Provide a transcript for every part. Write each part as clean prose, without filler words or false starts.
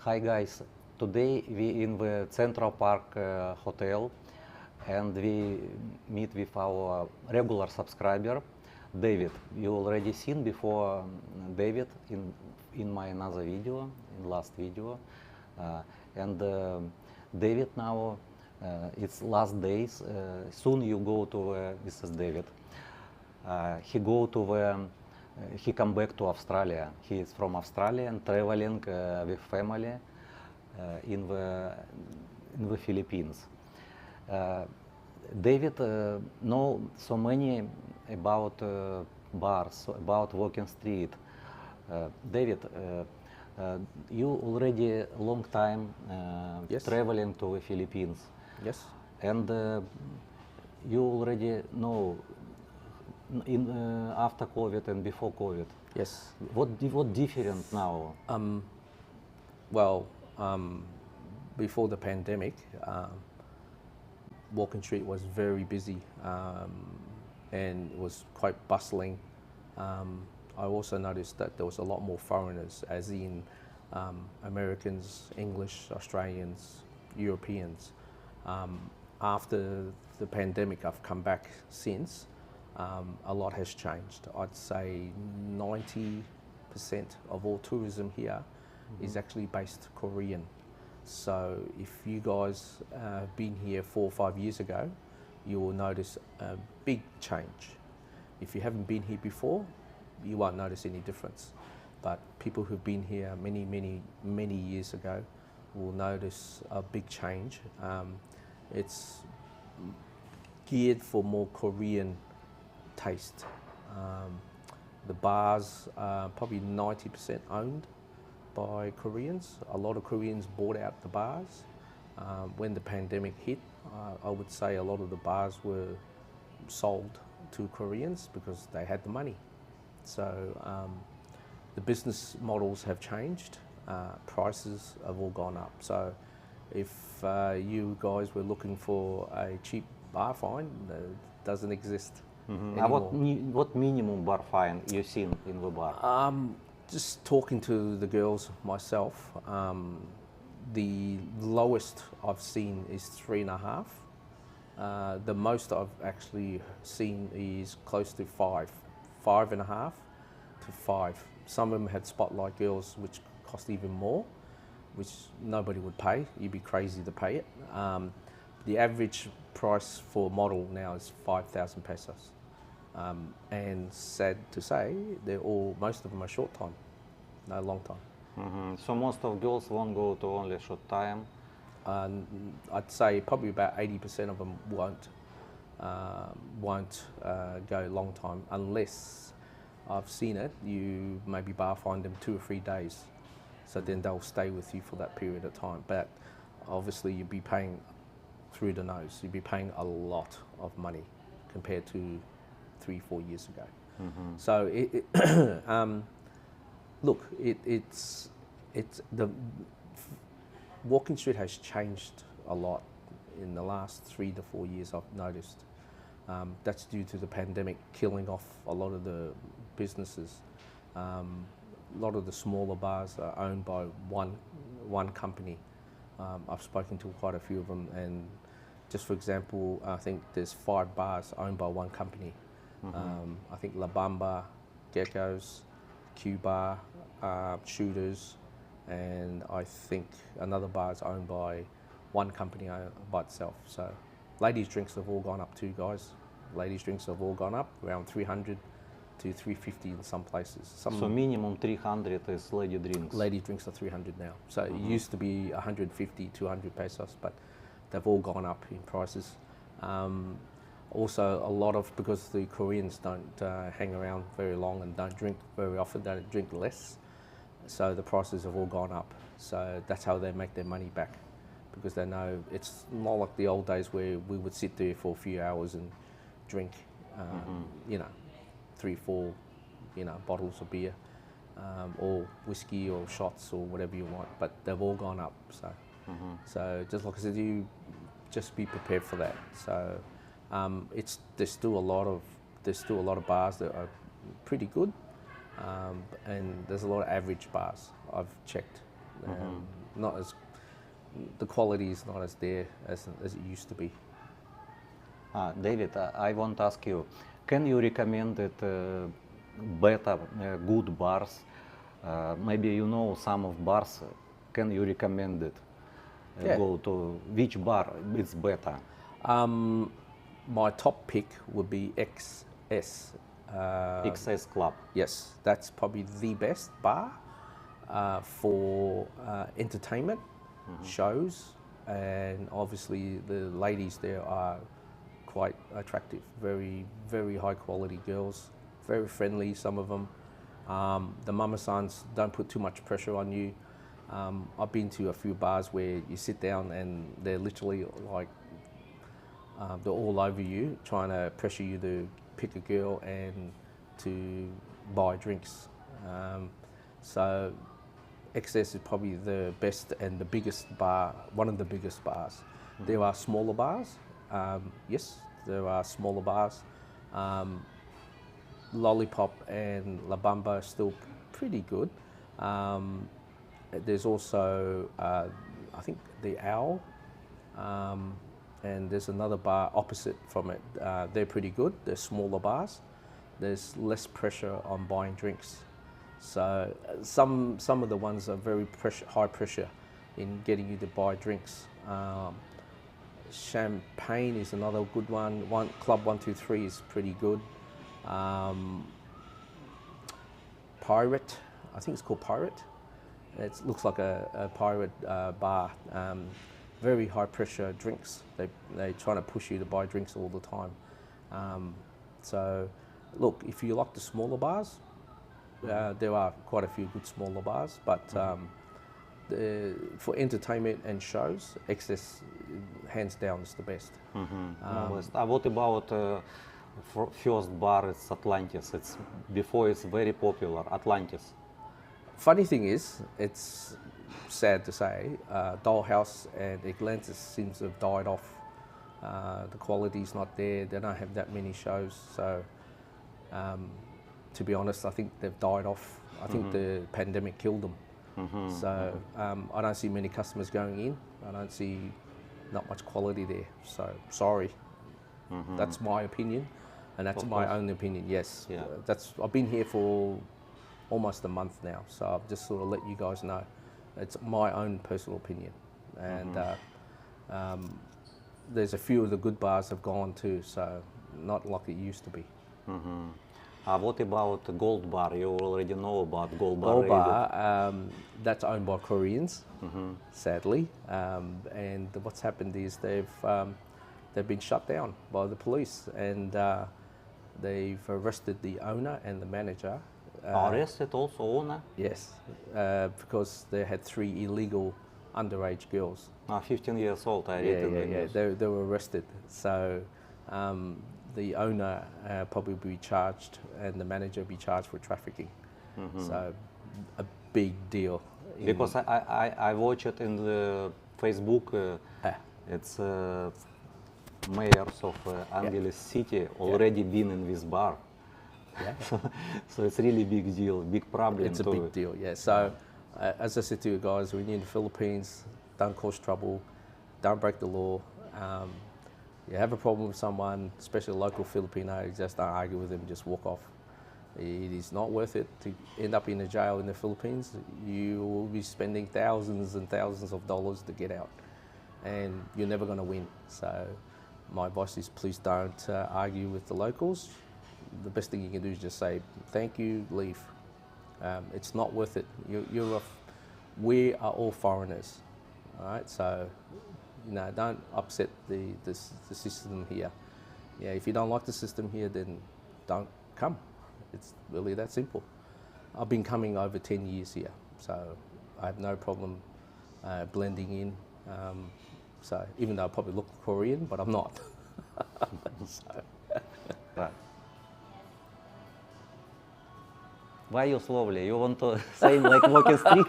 Hi guys, today we in the Central Park hotel and we meet with our regular subscriber, David. You already seen before David in my another video, in last video. And David now, it's last days, soon you go to, this is David, he go to the he come back to Australia. He is from Australia and traveling with family in the Philippines. David know so many about bars, about walking street. David, you already long time Yes. traveling to the Philippines, Yes. and you already know in after COVID and before COVID. Yes. What different now? Well, before the pandemic, Walking Street was very busy and it was quite bustling. I also noticed that there was a lot more foreigners, as in Americans, English, Australians, Europeans. After the pandemic, I've come back since. A lot has changed. I'd say 90% of all tourism here is actually based Korean. So if you guys have been here 4 or 5 years ago, you will notice a big change. If you haven't been here before, you won't notice any difference. But people who've been here many years ago will notice a big change. It's geared for more Korean taste. The bars are probably 90% owned by Koreans. A lot of Koreans bought out the bars. When the pandemic hit, I would say a lot of the bars were sold to Koreans because they had the money. So the business models have changed, prices have all gone up. So if you guys were looking for a cheap bar fine, it doesn't exist anymore. What minimum bar fine you seen in the bar? Just talking to the girls myself, the lowest I've seen is 3.5. The most I've actually seen is close to 5, 5.5 to 5. Some of them had spotlight girls, which cost even more, which nobody would pay. You'd be crazy to pay it. The average price for model now is 5,000 pesos. And sad to say, most of them are short time, no long time. So most of girls won't go to only short time. I'd say probably about 80% of them won't go long time unless I've seen it. You maybe bar find them 2 or 3 days, so then they'll stay with you for that period of time. But obviously, you'd be paying through the nose. You'd be paying a lot of money compared to 3-4 years ago. So look, it's the Walking Street has changed a lot in the last 3 to 4 years. I've noticed that's due to the pandemic killing off a lot of the businesses. A lot of the smaller bars are owned by one company. I've spoken to quite a few of them, and just for example, I think there's 5 bars owned by one company. I think La Bamba, Geckos, Q Bar, Shooters, and I think another bar is owned by one company by itself. So ladies' drinks have all gone up too, guys. Ladies' drinks have all gone up, around 300 to 350 in some places. So minimum 300 is lady drinks. Ladies' drinks are 300 now. So it used to be 150, 200 pesos, but they've all gone up in prices. Also, a lot of, because the Koreans don't hang around very long and don't drink very often, they drink less, so the prices have all gone up. So that's how they make their money back, because they know it's not like the old days where we would sit there for a few hours and drink, 3, 4, bottles of beer, or whiskey or shots or whatever you want. But they've all gone up. So just like I said, you just be prepared for that. So there's still a lot of bars that are pretty good, and there's a lot of average bars I've checked. not as the quality is not as there as it used to be. David, I want to ask you, can you recommend it better, good bars? Maybe you know some of bars. Can you recommend it? Yeah. Go to which bar is better? My top pick would be XS. XS Club. Yes, that's probably the best bar for entertainment, shows, and obviously the ladies there are quite attractive, very, very high quality girls, very friendly, some of them. The mama-sans don't put too much pressure on you. I've been to a few bars where you sit down and they're literally like, they're all over you, trying to pressure you to pick a girl and to buy drinks. So XS is probably the best and the biggest bar, one of the biggest bars. There are smaller bars, yes, there are smaller bars. Lollipop and La Bamba are still pretty good. There's also, I think, the Owl, and there's another bar opposite from it. They're pretty good. They're smaller bars. There's less pressure on buying drinks. So some of the ones are very high pressure in getting you to buy drinks. Champagne is another good one. Club 123 is pretty good. Pirate, I think it's called Pirate. It looks like a pirate bar. Very high pressure drinks. They're trying to push you to buy drinks all the time. So look, if you like the smaller bars, there are quite a few good smaller bars, but for entertainment and shows, XS hands down is the best. What about first bar? It's Atlantis. Before it's very popular. Atlantis. Funny thing is, it's sad to say, Dollhouse and Atlantis seems to have died off. The quality's not there. They don't have that many shows. So, to be honest, I think they've died off. I think the pandemic killed them. So I don't see many customers going in. I don't see not much quality there. So sorry. That's my opinion, and that's my own opinion. Yes, Yeah. I've been here for almost a month now, so I've just sort of let you guys know. It's my own personal opinion, and there's a few of the good bars have gone too, so not like it used to be. What about Gold Bar? You already know about Gold Bar. Gold Bar, that's owned by Koreans, sadly, and what's happened is they've been shut down by the police, and they've arrested the owner and the manager. Arrested also owner? Yes, because they had 3 illegal underage girls. 15 years old, I read in the news. They were arrested. So the owner probably be charged, and the manager be charged for trafficking. So a big deal. Because I watch it in the Facebook. It's mayors of Angeles City already been in this bar. Yeah. So it's really big deal, big problem. It's a big deal, yeah. So as I said to you guys, when you're in the Philippines, don't cause trouble, don't break the law. You have a problem with someone, especially a local Filipino, just don't argue with them, just walk off. It is not worth it to end up in a jail in the Philippines. You will be spending thousands and thousands of dollars to get out, and you're never going to win. So my advice is please don't argue with the locals. The best thing you can do is just say thank you, leave. It's not worth it. We are all foreigners, all right? So don't upset the system here. Yeah, if you don't like the system here, then don't come. It's really that simple. I've been coming over 10 years here, so I have no problem blending in. So even though I probably look Korean, but I'm not. So. Right. Why you slowly? You want to say like walking street?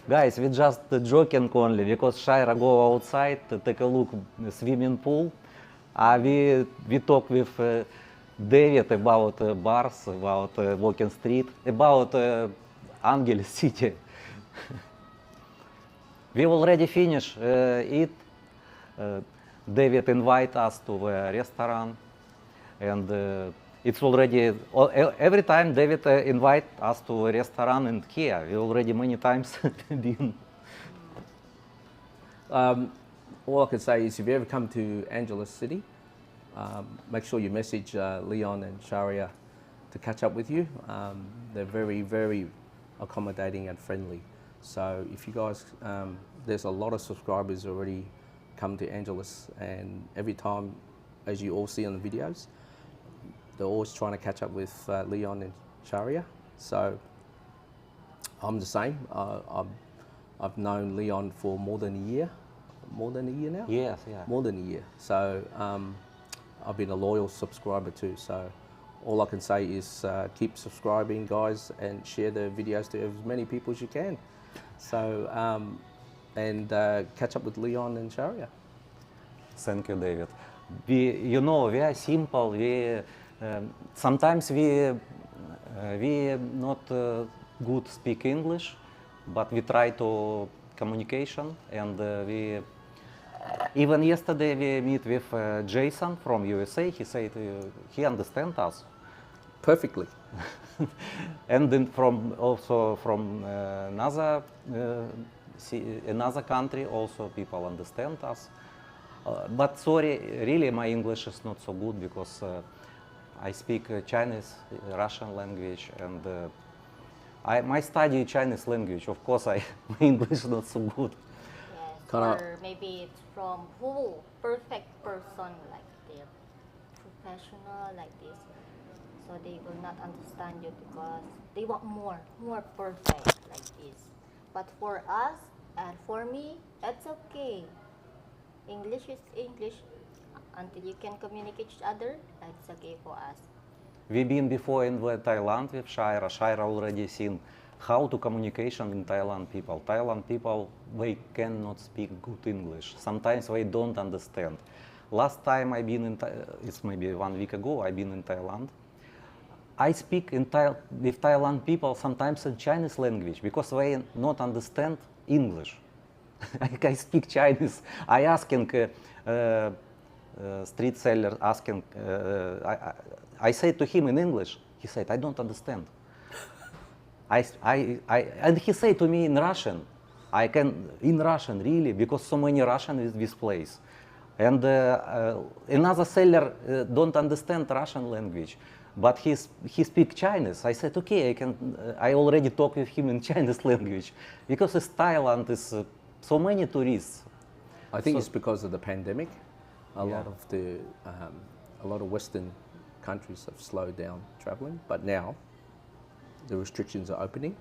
Guys, we just joking only because Shaira go outside to take a look swimming pool. We talk with David about bars, about walking street, about Angeles City. We already finished it. David invite us to the restaurant, and it's already every time David invite us to a restaurant in here. We already many times been. All I can say is if you ever come to Angeles City, make sure you message Leon and Sharia to catch up with you. They're very, very accommodating and friendly. So if you guys, there's a lot of subscribers already come to Angeles, and every time, as you all see on the videos, they're always trying to catch up with Leon and Sharia. So I'm the same. I've known Leon for more than a year now. Yes, yeah. More than a year. So I've been a loyal subscriber too. So all I can say is keep subscribing, guys, and share the videos to as many people as you can. So and catch up with Leon and Sharia. Thank you, David. We are simple. Sometimes we not good speak English, but we try to communication, and we even yesterday we meet with Jason from USA. He said he understands us. Perfectly. And then from another country also people understand us. But sorry, really my English is not so good because I speak Chinese, Russian language, and I study Chinese language. Of course, my English is not so good. Yes, Kinda- or maybe it's from who perfect person, like they're professional like this, so they will not understand you because they want more perfect like this. But for us and for me, that's okay. English is English until you can communicate each other. That's okay for us. We've been before in Thailand with Shaira. Shaira already seen how to communication in Thailand people. Thailand people, they cannot speak good English. Sometimes they don't understand. Last time I've been in, it's maybe 1 week ago, I've been in Thailand. I speak with Thailand people sometimes in Chinese language because they not understand English. I speak Chinese. I asking street seller asking. I said to him in English. He said, "I don't understand." And he said to me in Russian. I can in Russian really because so many Russian is this place. And another seller don't understand Russian language, but he speak Chinese. I said, okay, I already talk with him in Chinese language because it's Thailand is so many tourists. I think So- it's because of the pandemic. A Yeah. lot of Western countries have slowed down traveling, but now the restrictions are opening.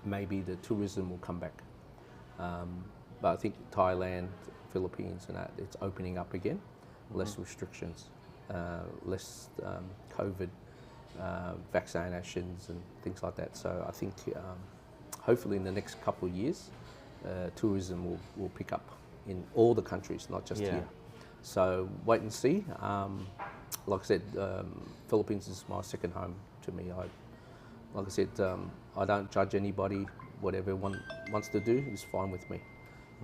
Maybe the tourism will come back. But I think Thailand, Philippines, and that it's opening up again. Less restrictions, less COVID vaccinations and things like that. So I think hopefully in the next couple of years, tourism will pick up in all the countries, not just Yeah. here. So wait and see. Like I said, Philippines is my second home to me. Like I said, I don't judge anybody. Whatever one wants to do is fine with me.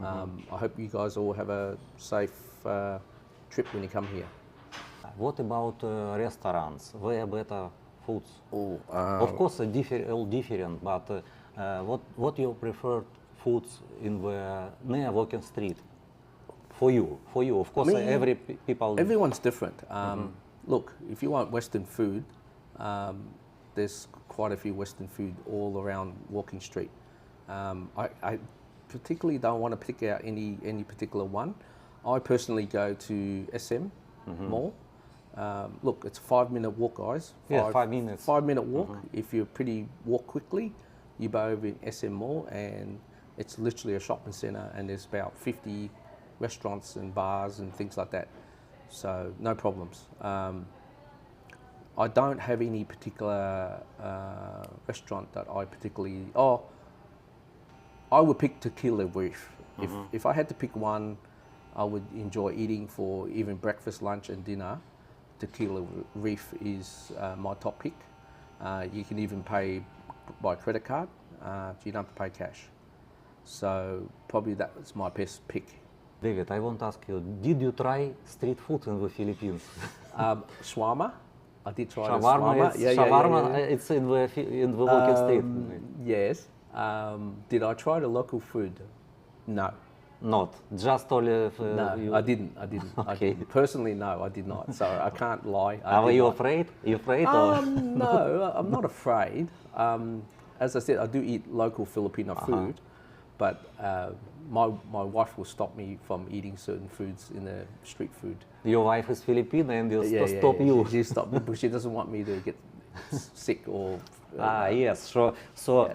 I hope you guys all have a safe trip when you come here. What about restaurants? Where better foods? Oh, Of course, all different, but what your preferred foods in the near walking street? For you, of course, Me- every people. Everyone's different. Look, if you want Western food, there's quite a few Western food all around Walking Street. I particularly don't want to pick out any particular one. I personally go to SM Mall. Look, it's a 5-minute walk, guys. Yeah, 5 minutes. 5-minute walk. If you're pretty walk quickly, you go over in SM Mall, and it's literally a shopping centre, and there's about 50 restaurants and bars and things like that. So no problems. I don't have any particular restaurant that I particularly. I would pick Tequila Reef. If I had to pick one, I would enjoy eating for even breakfast, lunch, and dinner. Tequila Reef is my top pick. You can even pay by credit card. You don't have to pay cash. So probably that was my best pick. David, I want to ask you, did you try street food in the Philippines? Shawarma. I did try the Shawarma, shawarma. it's in the walking street. Yes. Did I try the local food? No. Not, just only No, I didn't. I Okay. didn't. Personally, no, I did not. So I can't lie. Are you afraid? You afraid or? No, I'm not afraid. As I said, I do eat local Filipino food, but my wife will stop me from eating certain foods in the street food. Your wife is Filipino and you stop you. She stopped me because she doesn't want me to get sick or. Yes, sure. So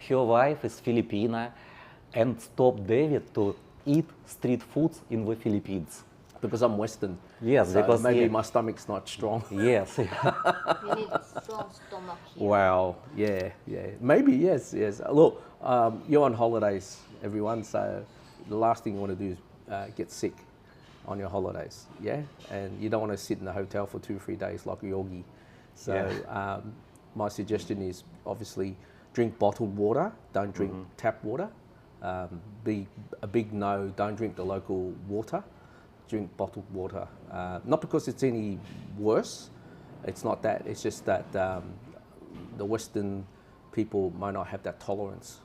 her wife is Filipina and stopped David to eat street foods in the Philippines. Because I'm Western. Yes, so because maybe yeah. my stomach's not strong. Yes. You need a strong stomach here. Wow. Yeah. Maybe yes. Look, you're on holidays, everyone. So the last thing you want to do is get sick on your holidays. Yeah, and you don't want to sit in the hotel for 2 or 3 days like a yogi. So my suggestion is obviously drink bottled water. Don't drink tap water. Be a big no. Don't drink the local water. Drink bottled water. Not because it's any worse. It's not that. It's just that the Western people might not have that tolerance.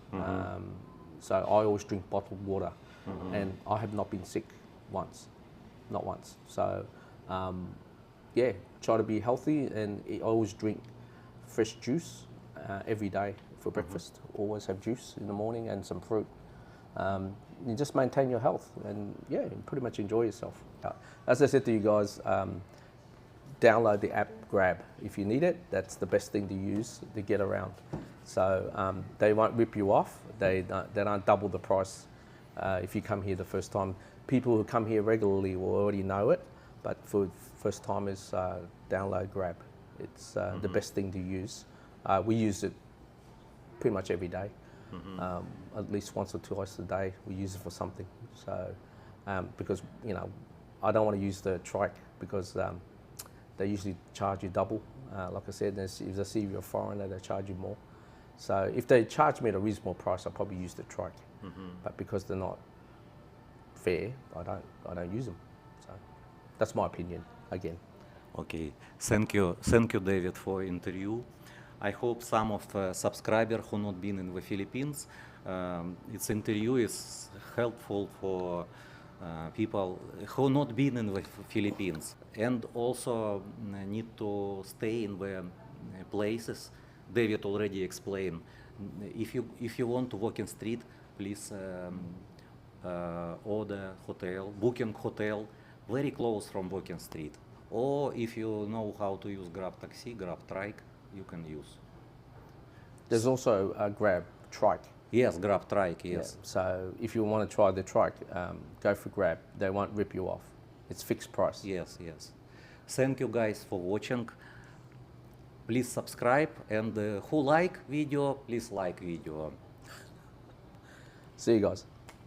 So I always drink bottled water, and I have not been sick once, not once. So try to be healthy, and I always drink fresh juice every day for breakfast. Always have juice in the morning and some fruit. You just maintain your health and pretty much enjoy yourself. As I said to you guys, download the app Grab if you need it. That's the best thing to use to get around. So they won't rip you off. They don't double the price if you come here the first time. People who come here regularly will already know it, but for first timers, download Grab. It's the best thing to use. We use it pretty much every day. At least once or twice a day, we use it for something. So, because I don't want to use the trike because they usually charge you double. Like I said, if they see you're a foreigner, they charge you more. So if they charge me at a reasonable price, I'll probably use the trike. But because they're not fair, I don't use them. So that's my opinion again. Okay, thank you, David, for interview. I hope some of subscribers who not been in the Philippines, its interview is helpful for people who not been in the Philippines and also need to stay in the places David already explained. If you want to walk in street, please order hotel, booking hotel very close from walking street. Or if you know how to use Grab Taxi, Grab Trike, you can use. There's also a Grab Trike. Yes, Grab Trike, yes. Yeah, so if you want to try the trike, go for Grab. They won't rip you off. It's fixed price. Yes. Thank you guys for watching. Please subscribe, and who like video, please like video. See you guys.